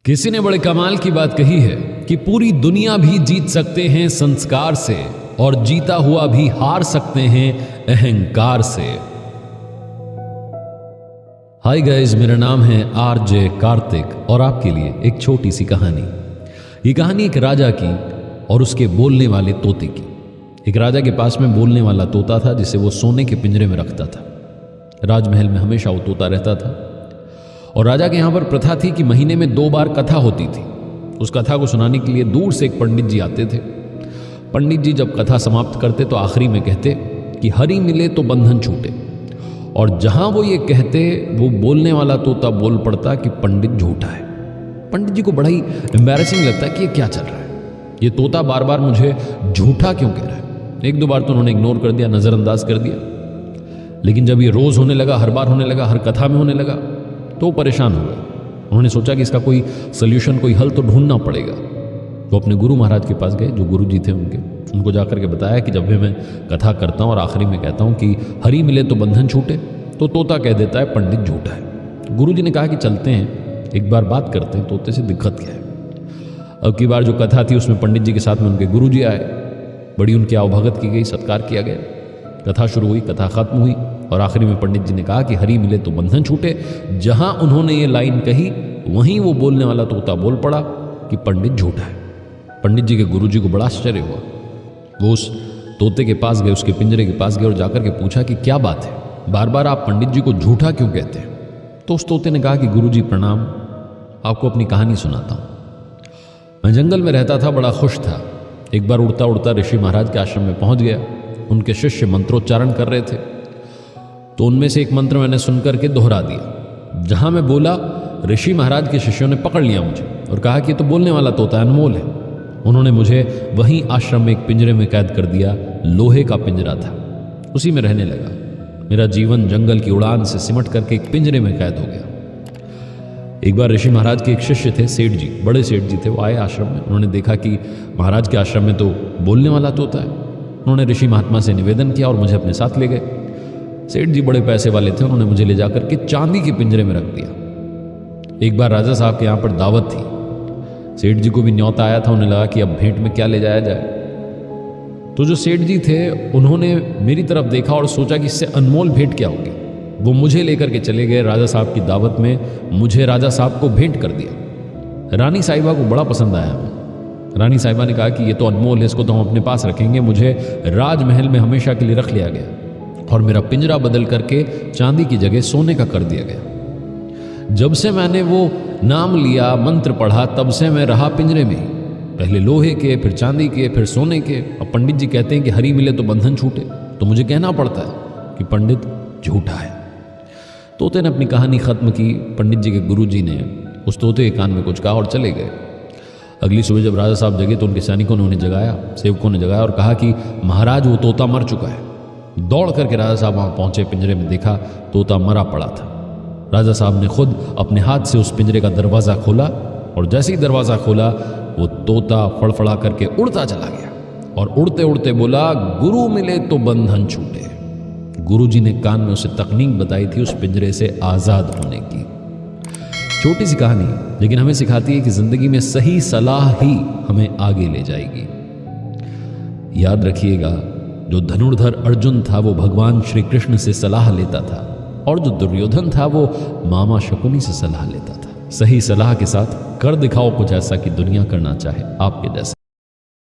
किसी ने बड़े कमाल की बात कही है कि पूरी दुनिया भी जीत सकते हैं संस्कार से और जीता हुआ भी हार सकते हैं अहंकार से। हाय गाइस, मेरा नाम है आरजे कार्तिक और आपके लिए एक छोटी सी कहानी। ये कहानी एक राजा की और उसके बोलने वाले तोते की। एक राजा के पास में बोलने वाला तोता था जिसे वो सोने के पिंजरे में रखता था। राजमहल में हमेशा वो तोता रहता था और राजा के यहां पर प्रथा थी कि महीने में 2 बार कथा होती थी। उस कथा को सुनाने के लिए दूर से एक पंडित जी आते थे। पंडित जी जब कथा समाप्त करते तो आखिरी में कहते कि हरि मिले तो बंधन छूटे, और जहां वो ये कहते वो बोलने वाला तोता बोल पड़ता कि पंडित झूठा है। पंडित जी को बड़ा ही एम्बैरेसिंग लगता है कि ये क्या चल रहा है, ये तोता बार बार मुझे झूठा क्यों कह रहा है। 1-2 बार तो उन्होंने इग्नोर कर दिया, नजरअंदाज कर दिया, लेकिन जब ये रोज होने लगा, हर बार होने लगा, हर कथा में होने लगा, तो परेशान हो गए। उन्होंने सोचा कि इसका कोई सोल्यूशन, कोई हल तो ढूंढना पड़ेगा। वो अपने गुरु महाराज के पास गए, जो गुरु जी थे उनको जाकर के बताया कि जब भी मैं कथा करता हूँ और आखिरी में कहता हूँ कि हरि मिले तो बंधन छूटे, तो तोता कह देता है पंडित झूठा है। गुरु जी ने कहा कि चलते हैं, एक बार बात करते हैं, तोते से दिक्कत क्या है। अब की बार जो कथा थी उसमें पंडित जी के साथ में उनके गुरु जी आए। बड़ी उनकी आवभगत की गई, सत्कार किया गया। कथा शुरू हुई, कथा खत्म हुई और आखिरी में पंडित जी ने कहा कि हरि मिले तो बंधन छूटे। जहां उन्होंने ये लाइन कही वहीं वो बोलने वाला तोता बोल पड़ा कि पंडित झूठा है। पंडित जी के गुरु जी को बड़ा आश्चर्य हुआ। वो उस तोते के पास गए, उसके पिंजरे के पास गए और जाकर के पूछा कि क्या बात है, बार बार आप पंडित जी को झूठा क्यों कहते हैं। तो उस तोते ने कहा कि गुरु जी प्रणाम, आपको अपनी कहानी सुनाता हूं। मैं जंगल में रहता था, बड़ा खुश था। एक बार उड़ता उड़ता ऋषि महाराज के आश्रम में पहुंच गया। उनके शिष्य मंत्रोच्चारण कर रहे थे, तो उनमें से एक मंत्र मैंने सुनकर के दोहरा दिया। जहां मैं बोला, ऋषि महाराज के शिष्यों ने पकड़ लिया मुझे और कहा कि ये तो बोलने वाला तोता अनमोल है। उन्होंने मुझे वहीं आश्रम में एक पिंजरे में कैद कर दिया। लोहे का पिंजरा था, उसी में रहने लगा। मेरा जीवन जंगल की उड़ान से सिमट करके एक पिंजरे में कैद हो गया। एक बार ऋषि महाराज के एक शिष्य थे, सेठ जी, बड़े सेठ जी थे, वो आए आश्रम में। उन्होंने देखा कि महाराज के आश्रम में तो बोलने वाला तोता है। उन्होंने ऋषि महात्मा से निवेदन किया और मुझे अपने साथ ले गए। सेठ जी बड़े पैसे वाले थे, उन्होंने मुझे ले जाकर के चांदी के पिंजरे में रख दिया। एक बार राजा साहब के यहाँ पर दावत थी। सेठ जी को भी न्योता आया था। उन्हें लगा कि अब भेंट में क्या ले जाया जाए। तो जो सेठ जी थे उन्होंने मेरी तरफ देखा और सोचा कि इससे अनमोल भेंट क्या होगी। वो मुझे लेकर के चले गए राजा साहब की दावत में। मुझे राजा साहब को भेंट कर दिया। रानी साहिबा को बड़ा पसंद आया मैं। रानी साहिबा ने कहा कि ये तो अनमोल है, इसको तो हम अपने पास रखेंगे। मुझे राजमहल में हमेशा के लिए रख लिया गया और मेरा पिंजरा बदल करके चांदी की जगह सोने का कर दिया गया। जब से मैंने वो नाम लिया, मंत्र पढ़ा, तब से मैं रहा पिंजरे में। पहले लोहे के, फिर चांदी के, फिर सोने के। अब पंडित जी कहते हैं कि हरि मिले तो बंधन छूटे, तो मुझे कहना पड़ता है कि पंडित झूठा है। तोते ने अपनी कहानी खत्म की। पंडित जी के गुरु जी ने उस तोते के कान में कुछ कहा और चले गए। अगली सुबह जब राजा साहब जगे तो उनके सैनिकों ने उन्हें जगाया, सेवकों ने जगाया और कहा कि महाराज वो तोता मर चुका है। दौड़ करके राजा साहब वहां पहुंचे, पिंजरे में देखा तोता मरा पड़ा था। राजा साहब ने खुद अपने हाथ से उस पिंजरे का दरवाजा खोला और जैसे ही दरवाजा खोला वो तोता फड़फड़ा करके उड़ता चला गया और उड़ते उड़ते बोला, गुरु मिले तो बंधन छूटे। गुरु जी ने कान में उसे तकनीक बताई थी उस पिंजरे से आजाद होने की। छोटी सी कहानी, लेकिन हमें सिखाती है कि जिंदगी में सही सलाह ही हमें आगे ले जाएगी। याद रखिएगा, जो धनुर्धर अर्जुन था वो भगवान श्री कृष्ण से सलाह लेता था और जो दुर्योधन था वो मामा शकुनी से सलाह लेता था। सही सलाह के साथ कर दिखाओ कुछ ऐसा कि दुनिया करना चाहे आपके जैसा।